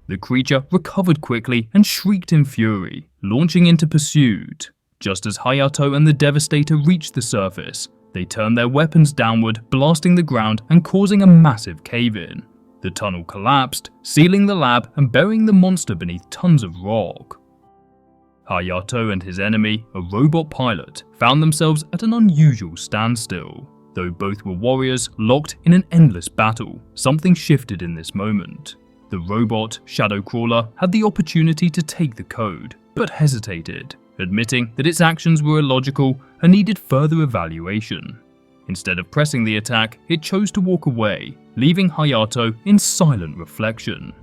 The creature recovered quickly and shrieked in fury, launching into pursuit. Just as Hayato and the Devastator reached the surface, they turned their weapons downward, blasting the ground and causing a massive cave-in. The tunnel collapsed, sealing the lab and burying the monster beneath tons of rock. Hayato and his enemy, a robot pilot, found themselves at an unusual standstill. Though both were warriors locked in an endless battle, something shifted in this moment. The robot, Shadow Crawler, had the opportunity to take the code, but hesitated, admitting that its actions were illogical and needed further evaluation. Instead of pressing the attack, it chose to walk away, leaving Hayato in silent reflection.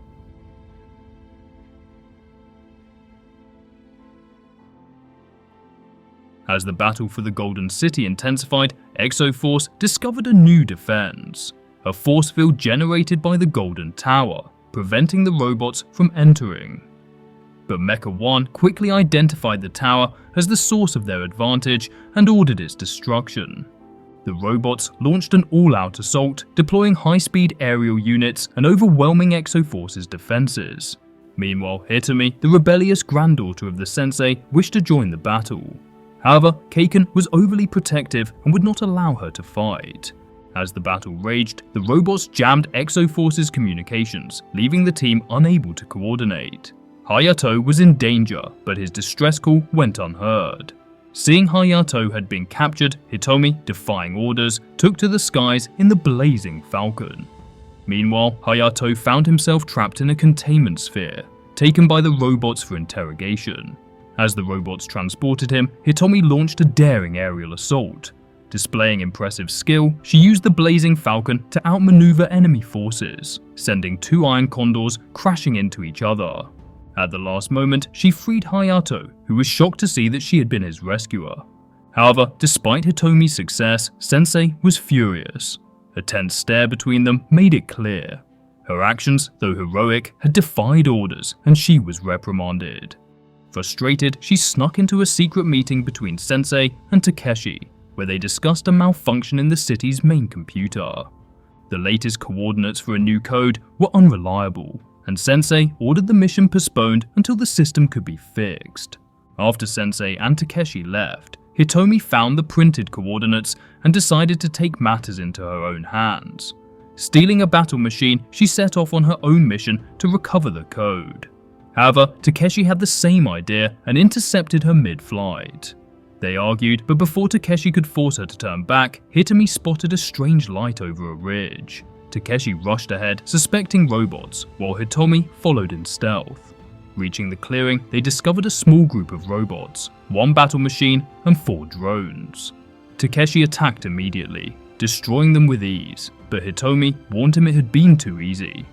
As the battle for the Golden City intensified, Exo-Force discovered a new defense, a force field generated by the Golden Tower, preventing the robots from entering. But Meca One quickly identified the tower as the source of their advantage and ordered its destruction. The robots launched an all-out assault, deploying high-speed aerial units and overwhelming Exo-Force's defenses. Meanwhile, Hitomi, the rebellious granddaughter of the sensei, wished to join the battle. However, Keiken was overly protective and would not allow her to fight. As the battle raged, the robots jammed Exo-Force's communications, leaving the team unable to coordinate. Hayato was in danger, but his distress call went unheard. Seeing Hayato had been captured, Hitomi, defying orders, took to the skies in the blazing Falcon. Meanwhile, Hayato found himself trapped in a containment sphere, taken by the robots for interrogation. As the robots transported him, Hitomi launched a daring aerial assault. Displaying impressive skill, she used the blazing Falcon to outmaneuver enemy forces, sending 2 Iron Condors crashing into each other. At the last moment, she freed Hayato, who was shocked to see that she had been his rescuer. However, despite Hitomi's success, Sensei was furious. A tense stare between them made it clear. Her actions, though heroic, had defied orders, and she was reprimanded. Frustrated, she snuck into a secret meeting between Sensei and Takeshi, where they discussed a malfunction in the city's main computer. The latest coordinates for a new code were unreliable, and Sensei ordered the mission postponed until the system could be fixed. After Sensei and Takeshi left, Hitomi found the printed coordinates and decided to take matters into her own hands. Stealing a battle machine, she set off on her own mission to recover the code. However, Takeshi had the same idea and intercepted her mid-flight. They argued, but before Takeshi could force her to turn back, Hitomi spotted a strange light over a ridge. Takeshi rushed ahead, suspecting robots, while Hitomi followed in stealth. Reaching the clearing, they discovered a small group of robots, 1 battle machine and 4 drones. Takeshi attacked immediately, destroying them with ease, but Hitomi warned him it had been too easy.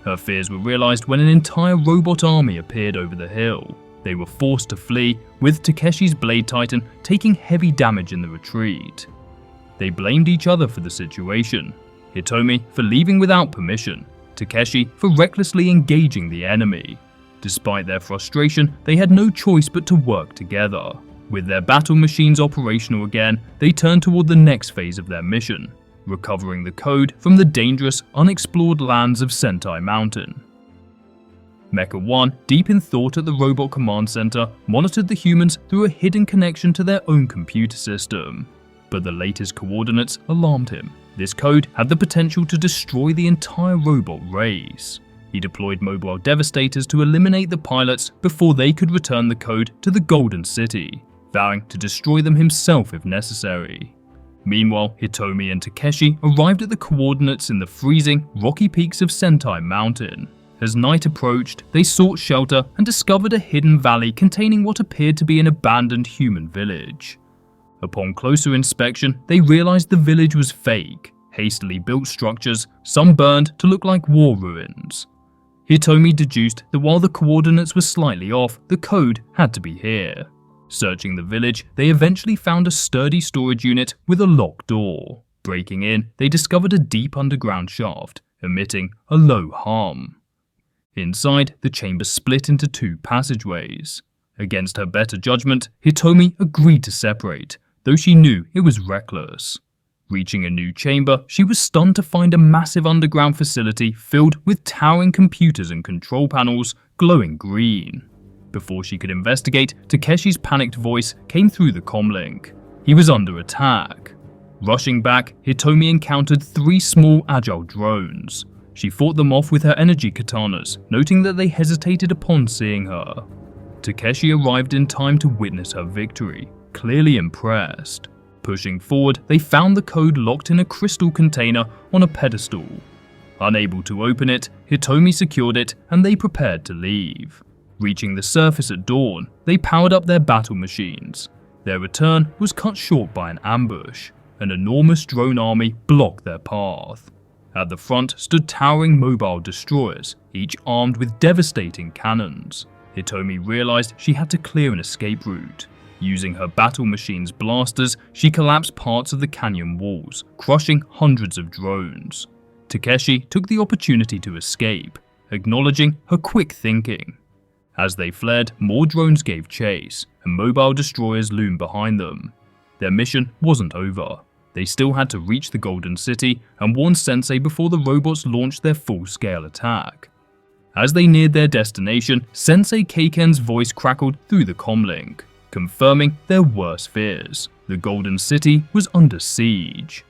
Her fears were realized when an entire robot army appeared over the hill. They were forced to flee, with Takeshi's Blade Titan taking heavy damage in the retreat. They blamed each other for the situation. Hitomi for leaving without permission, Takeshi for recklessly engaging the enemy. Despite their frustration, they had no choice but to work together. With their battle machines operational again, they turned toward the next phase of their mission, recovering the code from the dangerous, unexplored lands of Sentai Mountain. Meca One, deep in thought at the robot command center, monitored the humans through a hidden connection to their own computer system. But the latest coordinates alarmed him. This code had the potential to destroy the entire robot race. He deployed Mobile Devastators to eliminate the pilots before they could return the code to the Golden City, vowing to destroy them himself if necessary. Meanwhile, Hitomi and Takeshi arrived at the coordinates in the freezing, rocky peaks of Sentai Mountain. As night approached, they sought shelter and discovered a hidden valley containing what appeared to be an abandoned human village. Upon closer inspection, they realized the village was fake, hastily built structures, some burned to look like war ruins. Hitomi deduced that while the coordinates were slightly off, the code had to be here. Searching the village, they eventually found a sturdy storage unit with a locked door. Breaking in, they discovered a deep underground shaft, emitting a low hum. Inside, the chamber split into 2 passageways. Against her better judgment, Hitomi agreed to separate, though she knew it was reckless. Reaching a new chamber, she was stunned to find a massive underground facility filled with towering computers and control panels glowing green. Before she could investigate, Takeshi's panicked voice came through the comlink. He was under attack. Rushing back, Hitomi encountered 3 small agile drones. She fought them off with her energy katanas, noting that they hesitated upon seeing her. Takeshi arrived in time to witness her victory, clearly impressed. Pushing forward, they found the code locked in a crystal container on a pedestal. Unable to open it, Hitomi secured it and they prepared to leave. Reaching the surface at dawn, they powered up their battle machines. Their return was cut short by an ambush. An enormous drone army blocked their path. At the front stood towering mobile destroyers, each armed with devastating cannons. Hitomi realized she had to clear an escape route. Using her battle machine's blasters, she collapsed parts of the canyon walls, crushing hundreds of drones. Takeshi took the opportunity to escape, acknowledging her quick thinking. As they fled, more drones gave chase, and mobile destroyers loomed behind them. Their mission wasn't over. They still had to reach the Golden City and warn Sensei before the robots launched their full-scale attack. As they neared their destination, Sensei Keiken's voice crackled through the comlink. confirming their worst fears. The Golden City was under siege.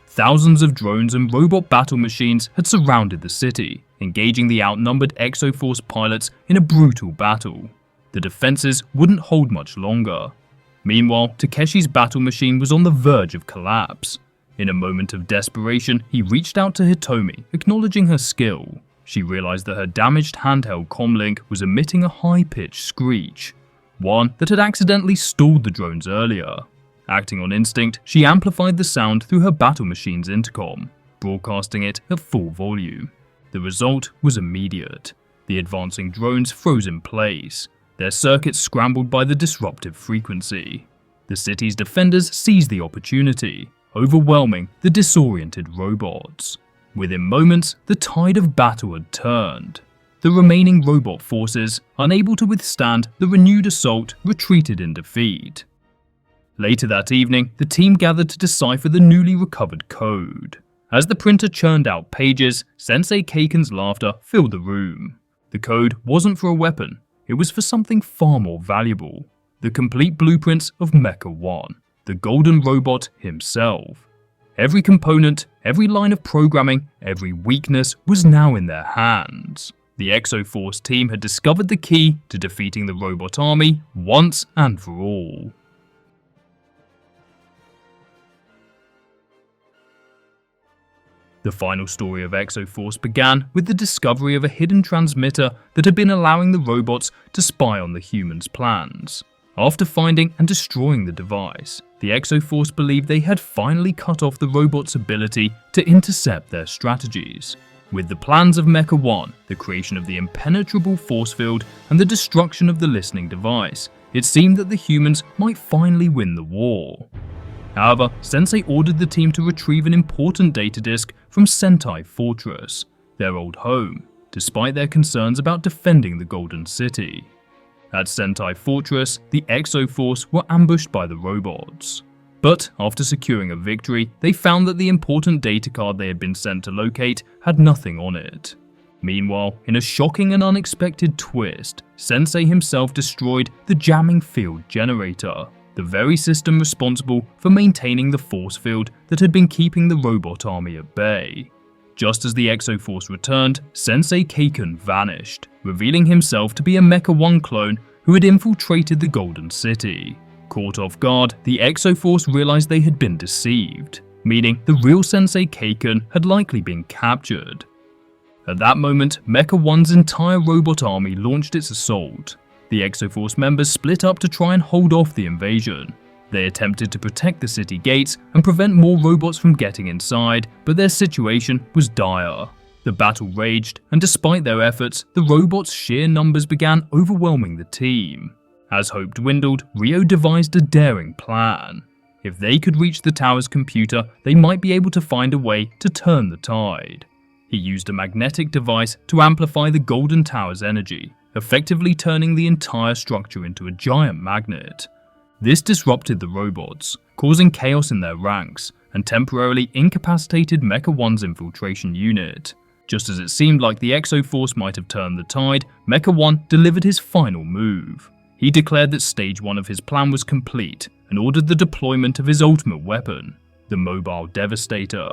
Thousands of drones and robot battle machines had surrounded the city, engaging the outnumbered Exo-Force pilots in a brutal battle. The defenses wouldn't hold much longer. Meanwhile, Takeshi's battle machine was on the verge of collapse. In a moment of desperation, he reached out to Hitomi, acknowledging her skill. She realized that her damaged handheld comlink was emitting a high-pitched screech, one that had accidentally stalled the drones earlier. Acting on instinct, she amplified the sound through her battle machine's intercom, broadcasting it at full volume. The result was immediate. The advancing drones froze in place, their circuits scrambled by the disruptive frequency. The city's defenders seized the opportunity, overwhelming the disoriented robots. Within moments, the tide of battle had turned. The remaining robot forces, unable to withstand the renewed assault, retreated in defeat. Later that evening, the team gathered to decipher the newly recovered code. As the printer churned out pages, Sensei Keiken's laughter filled the room. The code wasn't for a weapon, it was for something far more valuable. The complete blueprints of Meca One, the golden robot himself. Every component, every line of programming, every weakness was now in their hands. The Exo-Force team had discovered the key to defeating the robot army once and for all. The final story of Exo-Force began with the discovery of a hidden transmitter that had been allowing the robots to spy on the humans' plans. After finding and destroying the device, the Exo-Force believed they had finally cut off the robots' ability to intercept their strategies. With the plans of Meca One, the creation of the impenetrable force field, and the destruction of the listening device, it seemed that the humans might finally win the war. However, Sensei ordered the team to retrieve an important data disk from Sentai Fortress, their old home, despite their concerns about defending the Golden City. At Sentai Fortress, the Exo-Force were ambushed by the robots. But after securing a victory, they found that the important data card they had been sent to locate had nothing on it. Meanwhile, in a shocking and unexpected twist, Sensei himself destroyed the jamming field generator, the very system responsible for maintaining the force field that had been keeping the robot army at bay. Just as the Exo-Force returned, Sensei Keiken vanished, revealing himself to be a Meca One clone who had infiltrated the Golden City. Caught off guard, the Exo-Force realized they had been deceived, meaning the real Sensei Keiken had likely been captured. At that moment, Meca One's entire robot army launched its assault. The Exo-Force members split up to try and hold off the invasion. They attempted to protect the city gates and prevent more robots from getting inside, but their situation was dire. The battle raged, and despite their efforts, the robots' sheer numbers began overwhelming the team. As hope dwindled, Ryo devised a daring plan. If they could reach the tower's computer, they might be able to find a way to turn the tide. He used a magnetic device to amplify the Golden Tower's energy, effectively turning the entire structure into a giant magnet. This disrupted the robots, causing chaos in their ranks, and temporarily incapacitated Meca One's infiltration unit. Just as it seemed like the Exo-Force might have turned the tide, Meca One delivered his final move. He declared that stage 1 of his plan was complete and ordered the deployment of his ultimate weapon, the Mobile Devastator.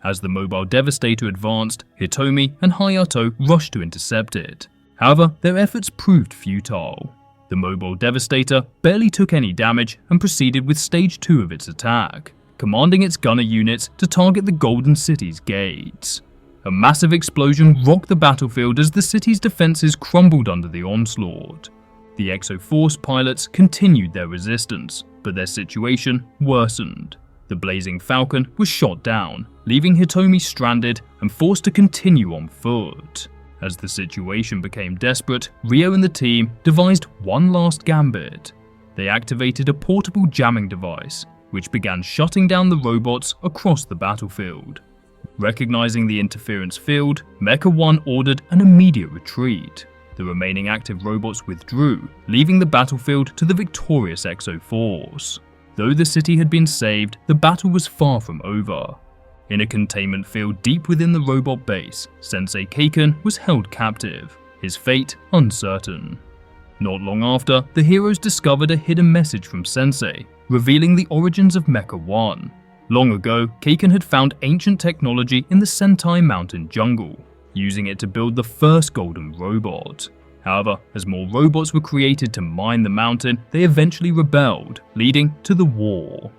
As the Mobile Devastator advanced, Hitomi and Hayato rushed to intercept it. However, their efforts proved futile. The Mobile Devastator barely took any damage and proceeded with stage 2 of its attack, commanding its gunner units to target the Golden City's gates. A massive explosion rocked the battlefield as the city's defenses crumbled under the onslaught. The Exo-Force pilots continued their resistance, but their situation worsened. The Blazing Falcon was shot down, leaving Hitomi stranded and forced to continue on foot. As the situation became desperate, Ryo and the team devised one last gambit. They activated a portable jamming device, which began shutting down the robots across the battlefield. Recognizing the interference field, Meca One ordered an immediate retreat. The remaining active robots withdrew, leaving the battlefield to the victorious Exo-Force. Though the city had been saved, the battle was far from over. In a containment field deep within the robot base, Sensei Keiken was held captive, his fate uncertain. Not long after, the heroes discovered a hidden message from Sensei, revealing the origins of Meca One. Long ago, Keiken had found ancient technology in the Sentai Mountain jungle, using it to build the first golden robot. However, as more robots were created to mine the mountain, they eventually rebelled, leading to the war.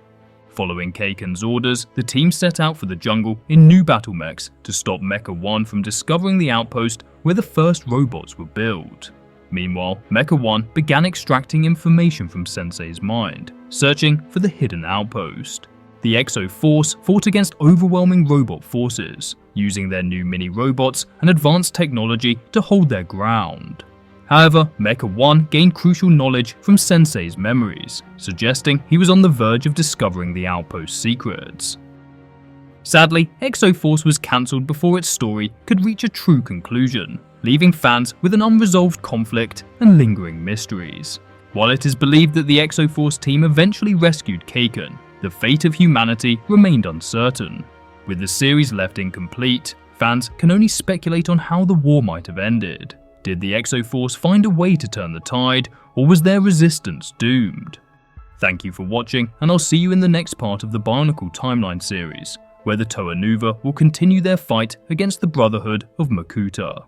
Following Keiken's orders, the team set out for the jungle in new battle mechs to stop Meca One from discovering the outpost where the first robots were built. Meanwhile, Meca One began extracting information from Sensei's mind, searching for the hidden outpost. The Exo-Force fought against overwhelming robot forces, using their new mini-robots and advanced technology to hold their ground. However, Meca One gained crucial knowledge from Sensei's memories, suggesting he was on the verge of discovering the outpost's secrets. Sadly, Exo-Force was cancelled before its story could reach a true conclusion, leaving fans with an unresolved conflict and lingering mysteries. While it is believed that the Exo-Force team eventually rescued Keiken, the fate of humanity remained uncertain. With the series left incomplete, fans can only speculate on how the war might have ended. Did the Exo-Force find a way to turn the tide, or was their resistance doomed? Thank you for watching, and I'll see you in the next part of the Bionicle Timeline series, where the Toa Nuva will continue their fight against the Brotherhood of Makuta.